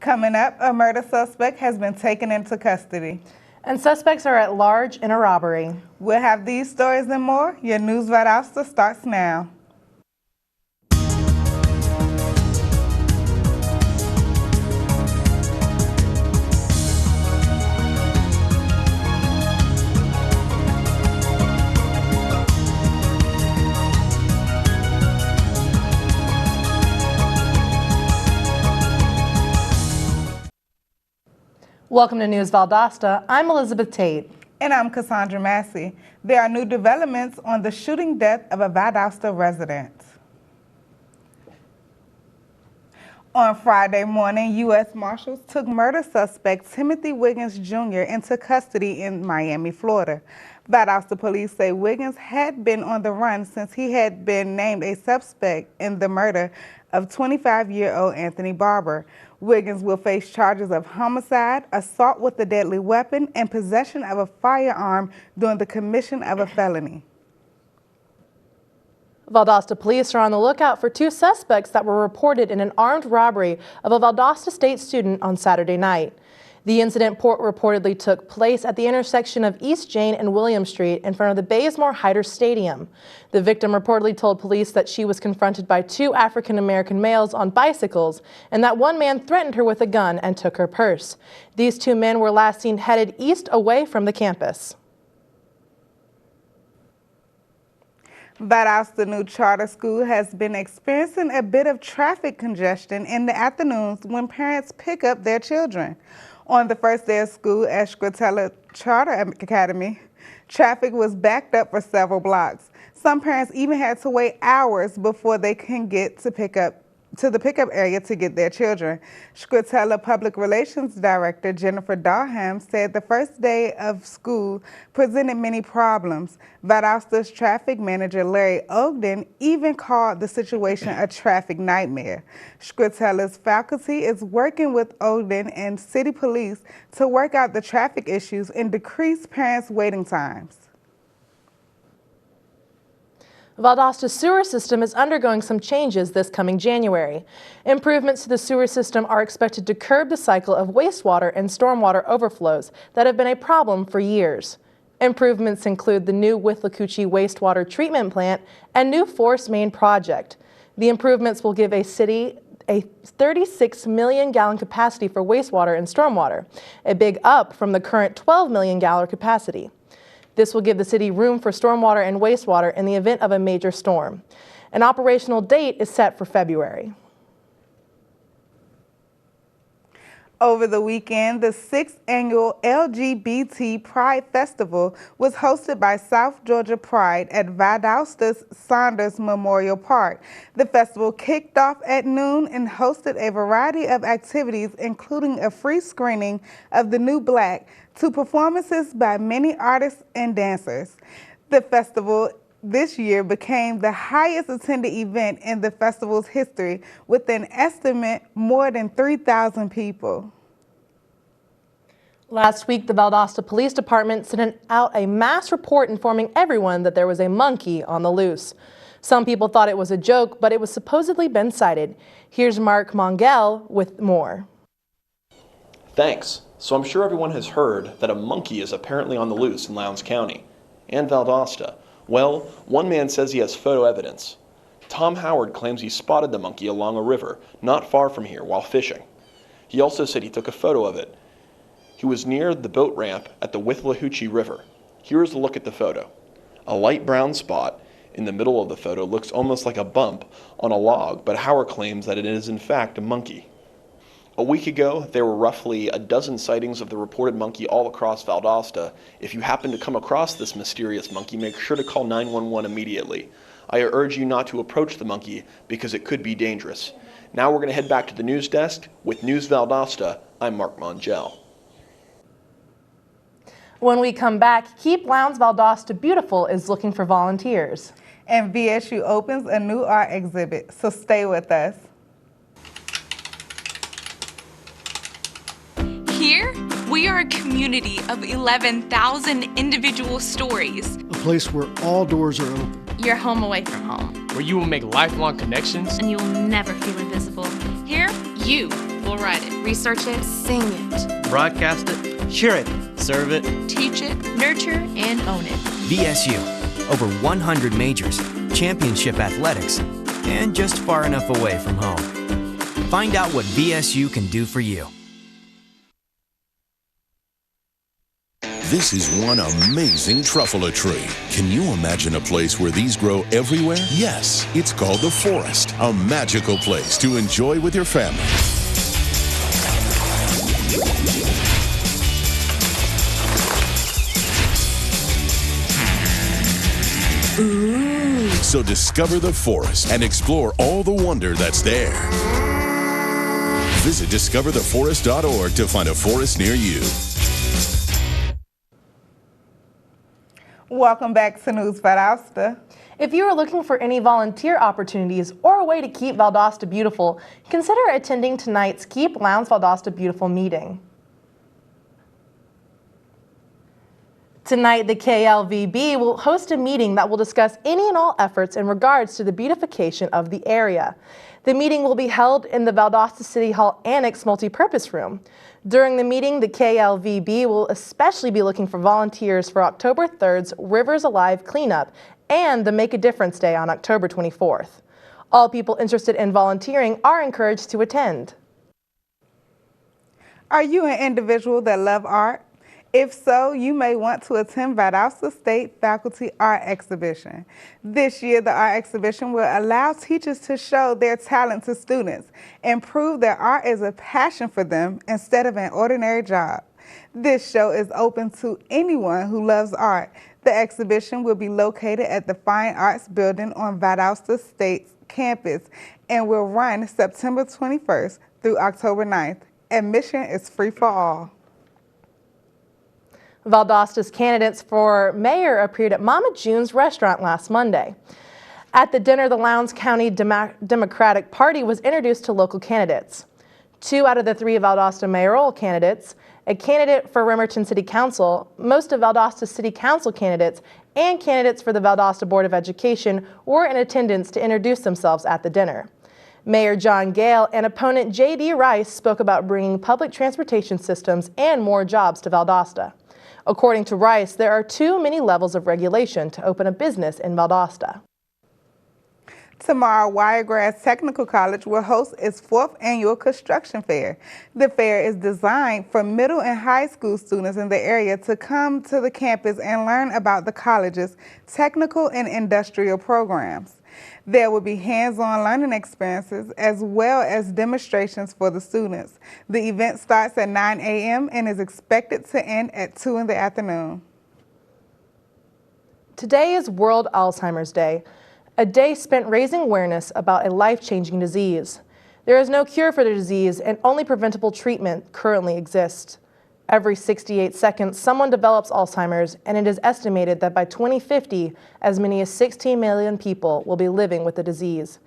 Coming up, a murder suspect has been taken into custody. And suspects are at large in a robbery. We'll have these stories and more. Your News Valdosta starts now. Welcome to News Valdosta. I'm Elizabeth Tate. And I'm Cassandra Massey. There are new developments on the shooting death of a Valdosta resident. On Friday morning, U.S. Marshals took murder suspect Timothy Wiggins Jr. into custody in Miami, Florida. Valdosta police say Wiggins had been on the run since he had been named a suspect in the murder of 25-year-old Anthony Barber. Wiggins will face charges of homicide, assault with a deadly weapon, and possession of a firearm during the commission of a felony. Valdosta police are on the lookout for two suspects that were reported in an armed robbery of a Valdosta State student on Saturday night. The incident reportedly took place at the intersection of East Jane and William Street in front of the Bazemore Hyder Stadium. The victim reportedly told police that she was confronted by two African-American males on bicycles and that one man threatened her with a gun and took her purse. These two men were last seen headed east away from the campus. Valdosta new charter school has been experiencing a bit of traffic congestion in the afternoons when parents pick up their children. On the first day of school at Scritella Charter Academy, traffic was backed up for several blocks. Some parents even had to wait hours before they can get to the pickup area to get their children. Scritella Public Relations Director Jennifer Darham said the first day of school presented many problems. Valdosta's traffic manager Larry Ogden even called the situation a traffic nightmare. Scrittella's faculty is working with Ogden and city police to work out the traffic issues and decrease parents' waiting times. Valdosta's sewer system is undergoing some changes this coming January. Improvements to the sewer system are expected to curb the cycle of wastewater and stormwater overflows that have been a problem for years. Improvements include the new Withlacoochee wastewater treatment plant and new force main project. The improvements will give a city a 36 million gallon capacity for wastewater and stormwater, a big up from the current 12 million gallon capacity. This will give the city room for stormwater and wastewater in the event of a major storm. An operational date is set for February. Over the weekend, the 6th annual LGBT Pride Festival was hosted by South Georgia Pride at Valdosta's Saunders Memorial Park. The festival kicked off at noon and hosted a variety of activities, including a free screening of The New Black, to performances by many artists and dancers. The festival this year became the highest attended event in the festival's history, with an estimate more than 3,000 people. Last week, the Valdosta Police Department sent out a mass report informing everyone that there was a monkey on the loose. Some people thought it was a joke, but it was supposedly been sighted. Here's Mark Mongell with more. Thanks. So I'm sure everyone has heard that a monkey is apparently on the loose in Lowndes County and Valdosta. Well, one man says he has photo evidence. Tom Howard claims he spotted the monkey along a river not far from here while fishing. He also said he took a photo of it. He was near the boat ramp at the Withlacoochee River. Here is a look at the photo. A light brown spot in the middle of the photo looks almost like a bump on a log, but Howard claims that it is in fact a monkey. A week ago, there were roughly a dozen sightings of the reported monkey all across Valdosta. If you happen to come across this mysterious monkey, make sure to call 911 immediately. I urge you not to approach the monkey because it could be dangerous. Now we're going to head back to the news desk. With News Valdosta, I'm Mark Mongell. When we come back, Keep Lowndes Valdosta Beautiful is looking for volunteers. And VSU opens a new art exhibit, so stay with us. Here, we are a community of 11,000 individual stories. A place where all doors are open. Your home away from home. Where you will make lifelong connections. And you will never feel invisible. Here, you We'll write it, research it, sing it, broadcast it, share it, serve it, teach it, nurture, and own it. VSU, over 100 majors, championship athletics, and just far enough away from home. Find out what VSU can do for you. This is one amazing truffula tree. Can you imagine a place where these grow everywhere? Yes, it's called the forest, a magical place to enjoy with your family. Ooh. So discover the forest and explore all the wonder that's there. Visit discovertheforest.org to find a forest near you. Welcome back to News Valdosta. If you are looking for any volunteer opportunities or a way to keep Valdosta beautiful, consider attending tonight's Keep Lowndes Valdosta Beautiful meeting. Tonight, the KLVB will host a meeting that will discuss any and all efforts in regards to the beautification of the area. The meeting will be held in the Valdosta City Hall Annex Multipurpose Room. During the meeting, the KLVB will especially be looking for volunteers for October 3rd's Rivers Alive cleanup and the Make a Difference Day on October 24th. All people interested in volunteering are encouraged to attend. Are you an individual that love art? If so, you may want to attend Valdosta State Faculty Art Exhibition. This year, the art exhibition will allow teachers to show their talent to students and prove that art is a passion for them instead of an ordinary job. This show is open to anyone who loves art. The exhibition will be located at the Fine Arts Building on Valdosta State's campus and will run September 21st through October 9th. Admission is free for all. Valdosta's candidates for mayor appeared at Mama June's restaurant last Monday. At the dinner, the Lowndes County Democratic Party was introduced to local candidates. 2 out of the 3 Valdosta mayoral candidates, a candidate for Bremerton City Council, most of Valdosta City Council candidates, and candidates for the Valdosta Board of Education were in attendance to introduce themselves at the dinner. Mayor John Gale and opponent J.D. Rice spoke about bringing public transportation systems and more jobs to Valdosta. According to Rice, there are too many levels of regulation to open a business in Valdosta. Tomorrow, Wiregrass Technical College will host its 4th annual construction fair. The fair is designed for middle and high school students in the area to come to the campus and learn about the college's technical and industrial programs. There will be hands-on learning experiences as well as demonstrations for the students. The event starts at 9 a.m. and is expected to end at 2 in the afternoon. Today is World Alzheimer's Day, a day spent raising awareness about a life-changing disease. There is no cure for the disease and only preventable treatment currently exists. Every 68 seconds, someone develops Alzheimer's, and it is estimated that by 2050, as many as 16 million people will be living with the disease.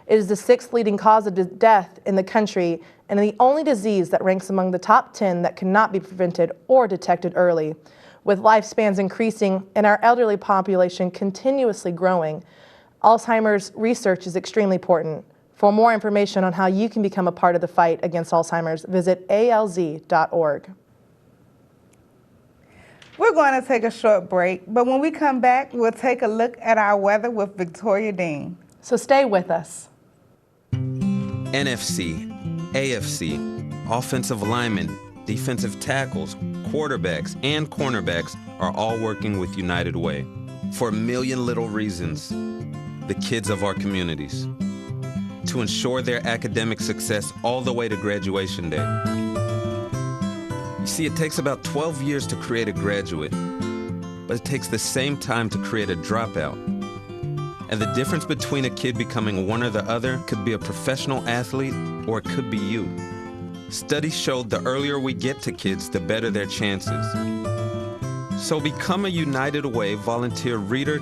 It is the 6th leading cause of death in the country and the only disease that ranks among the top 10 that cannot be prevented or detected early. With lifespans increasing and our elderly population continuously growing, Alzheimer's research is extremely important. For more information on how you can become a part of the fight against Alzheimer's, visit alz.org. We're going to take a short break, but when we come back, we'll take a look at our weather with Victoria Dean. So stay with us. NFC, AFC, offensive linemen, defensive tackles, quarterbacks, and cornerbacks are all working with United Way for a million little reasons. The kids of our communities, to ensure their academic success all the way to graduation day. You see, it takes about 12 years to create a graduate, but it takes the same time to create a dropout. And the difference between a kid becoming one or the other could be a professional athlete, or it could be you. Studies showed the earlier we get to kids, the better their chances. So become a United Way volunteer reader,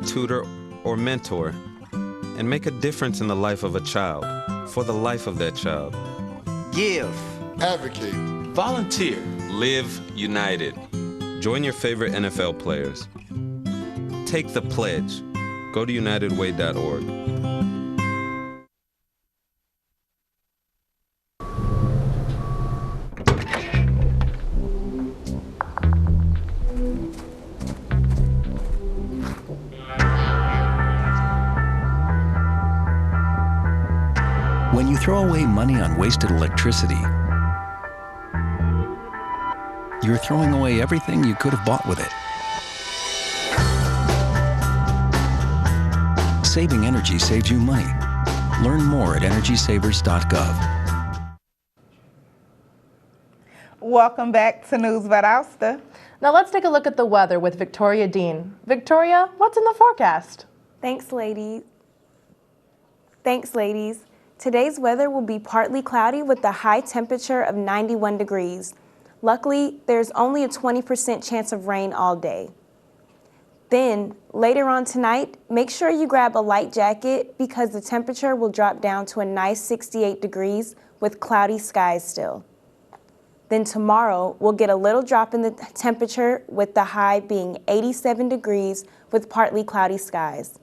tutor, or mentor, and make a difference in the life of a child, for the life of that child. Give. Advocate. Volunteer. Live united. Join your favorite NFL players. Take the pledge. Go to unitedway.org. When you throw away money on wasted electricity, you're throwing away everything you could have bought with it. Saving energy saves you money. Learn more at energysavers.gov. Welcome back to News Valdosta. Now let's take a look at the weather with Victoria Dean. Victoria, what's in the forecast? Thanks, ladies. Today's weather will be partly cloudy with a high temperature of 91 degrees. Luckily, there's only a 20% chance of rain all day. Then, later on tonight, make sure you grab a light jacket because the temperature will drop down to a nice 68 degrees with cloudy skies still. Then tomorrow, we'll get a little drop in the temperature with the high being 87 degrees with partly cloudy skies.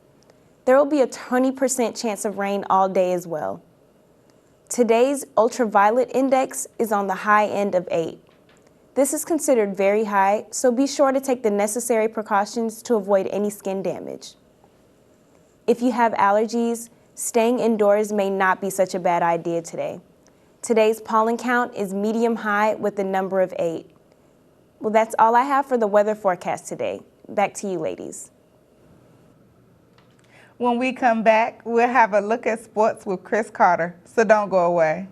There will be a 20% chance of rain all day as well. Today's ultraviolet index is on the high end of 8. This is considered very high, so be sure to take the necessary precautions to avoid any skin damage. If you have allergies, staying indoors may not be such a bad idea today. Today's pollen count is medium high with the number of 8. Well, that's all I have for the weather forecast today. Back to you, ladies. When we come back, we'll have a look at sports with Chris Carter, so don't go away.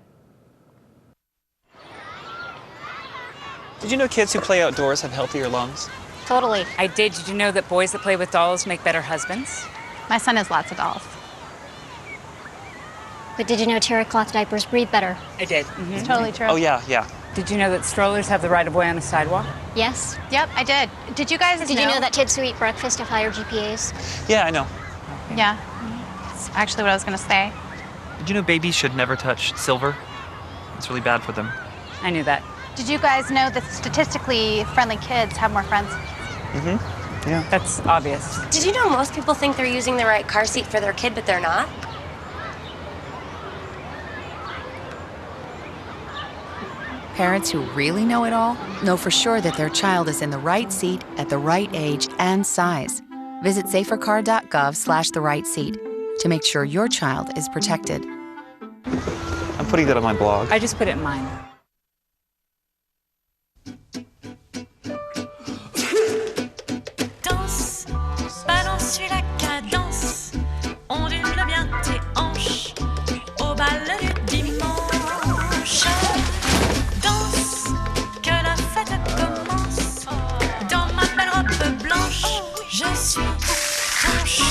Did you know kids who play outdoors have healthier lungs? Totally. I did. Did you know that boys that play with dolls make better husbands? My son has lots of dolls. But did you know terry cloth diapers breathe better? I did. It's totally true. Oh, yeah. Did you know that strollers have the right of way on the sidewalk? Yes. Yep, I did. Did you guys Did you know that kids who eat breakfast have higher GPAs? Yeah, I know. Yeah, that's actually what I was going to say. Did you know babies should never touch silver? It's really bad for them. I knew that. Did you guys know that statistically friendly kids have more friends? Mm-hmm. Yeah. That's obvious. Did you know most people think they're using the right car seat for their kid, but they're not? Parents who really know it all know for sure that their child is in the right seat at the right age and size. Visit safercar.gov/the right seat to make sure your child is protected. I'm putting that on my blog. I just put it in mine. Danse, balance, suis la cadence, ondule bien tes hanches, au bal du dimanche. Danse, que la fête commence, dans ma belle robe blanche, je suis ton chou.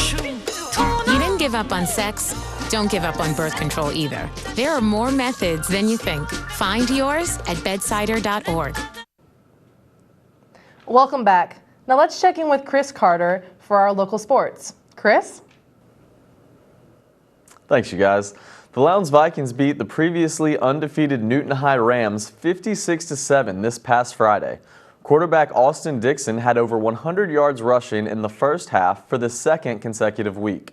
You didn't give up on sex, don't give up on birth control either. There are more methods than you think. Find yours at bedsider.org. Welcome back. Now let's check in with Chris Carter for our local sports. Chris? Thanks, you guys. The Lowndes Vikings beat the previously undefeated Newton High Rams 56-7 this past Friday. Quarterback Austin Dixon had over 100 yards rushing in the first half for the second consecutive week.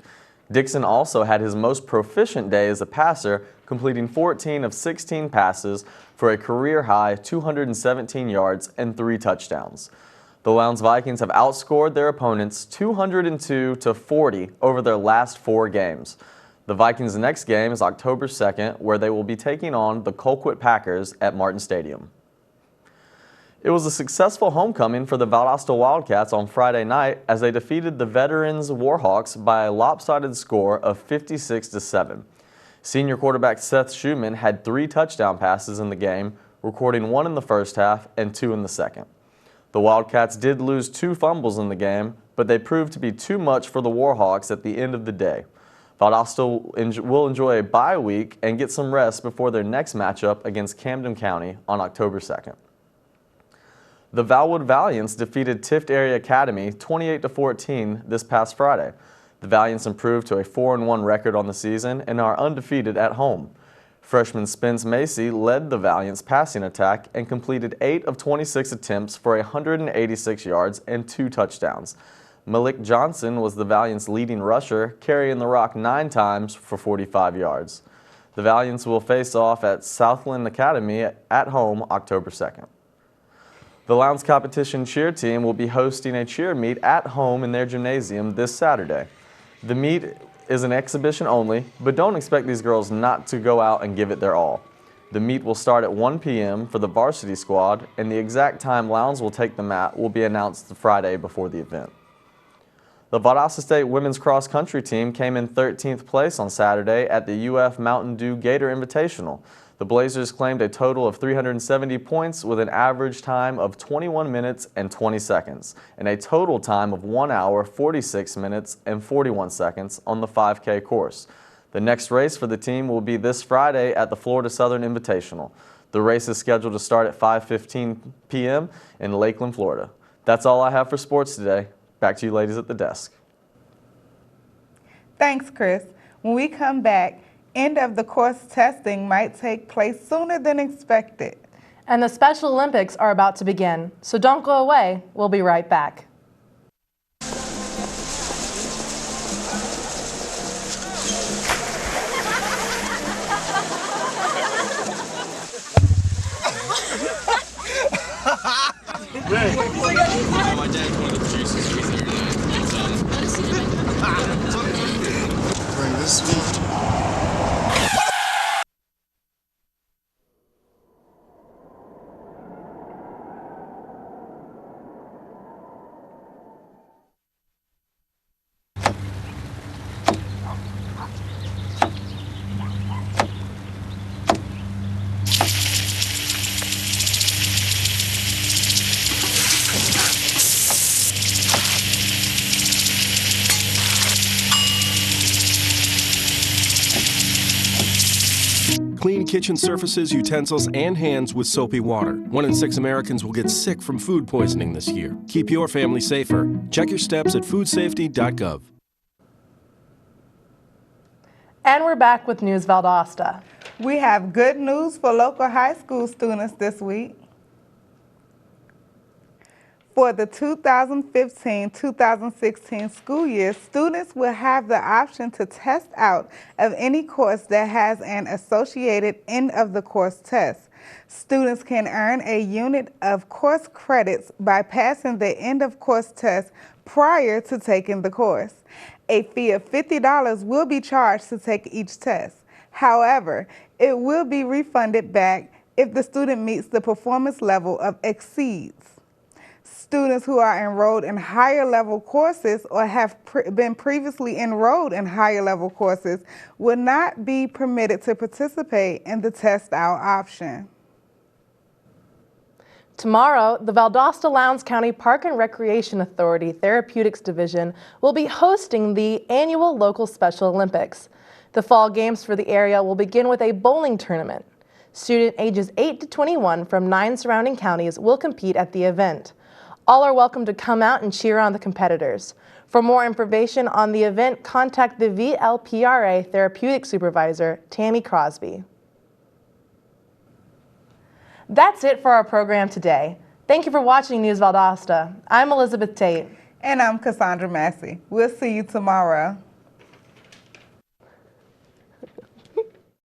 Dixon also had his most proficient day as a passer, completing 14 of 16 passes for a career-high 217 yards and 3 touchdowns. The Lowndes Vikings have outscored their opponents 202-40 over their last 4 games. The Vikings' next game is October 2nd, where they will be taking on the Colquitt Packers at Martin Stadium. It was a successful homecoming for the Valdosta Wildcats on Friday night as they defeated the Veterans Warhawks by a lopsided score of 56-7. Senior quarterback Seth Schumann had 3 touchdown passes in the game, recording 1 in the first half and 2 in the second. The Wildcats did lose 2 fumbles in the game, but they proved to be too much for the Warhawks at the end of the day. Valdosta will enjoy a bye week and get some rest before their next matchup against Camden County on October 2nd. The Valwood Valiants defeated Tift Area Academy 28-14 this past Friday. The Valiants improved to a 4-1 record on the season and are undefeated at home. Freshman Spence Macy led the Valiants' passing attack and completed 8 of 26 attempts for 186 yards and 2 touchdowns. Malik Johnson was the Valiants' leading rusher, carrying the rock 9 times for 45 yards. The Valiants will face off at Southland Academy at home October 2nd. The Lowndes Competition cheer team will be hosting a cheer meet at home in their gymnasium this Saturday. The meet is an exhibition only, but don't expect these girls not to go out and give it their all. The meet will start at 1 p.m. for the varsity squad, and the exact time Lowndes will take the mat will be announced the Friday before the event. The Valdosta State women's cross country team came in 13th place on Saturday at the UF Mountain Dew Gator Invitational. The Blazers claimed a total of 370 points with an average time of 21 minutes and 20 seconds and a total time of 1 hour, 46 minutes and 41 seconds on the 5K course. The next race for the team will be this Friday at the Florida Southern Invitational. The race is scheduled to start at 5:15 p.m. in Lakeland, Florida. That's all I have for sports today. Back to you ladies at the desk. Thanks, Chris. When we come back, end of the course testing might take place sooner than expected. And the Special Olympics are about to begin, so don't go away. We'll be right back. My dad's one of the producers. He's there tonight. Bring this sweet. Clean kitchen surfaces, utensils, and hands with soapy water. 1 in 6 Americans will get sick from food poisoning this year. Keep your family safer. Check your steps at foodsafety.gov. And we're back with News Valdosta. We have good news for local high school students this week. For the 2015-2016 school year, students will have the option to test out of any course that has an associated end-of-the-course test. Students can earn a unit of course credits by passing the end-of-course test prior to taking the course. A fee of $50 will be charged to take each test. However, it will be refunded back if the student meets the performance level of exceeds. Students who are enrolled in higher level courses or have been previously enrolled in higher level courses will not be permitted to participate in the test out option. Tomorrow, the Valdosta Lowndes County Park and Recreation Authority Therapeutics Division will be hosting the annual local Special Olympics. The fall games for the area will begin with a bowling tournament. Students ages 8 to 21 from 9 surrounding counties will compete at the event. All are welcome to come out and cheer on the competitors. For more information on the event, contact the VLPRA Therapeutic Supervisor, Tammy Crosby. That's it for our program today. Thank you for watching News Valdosta. I'm Elizabeth Tate. And I'm Cassandra Massey. We'll see you tomorrow.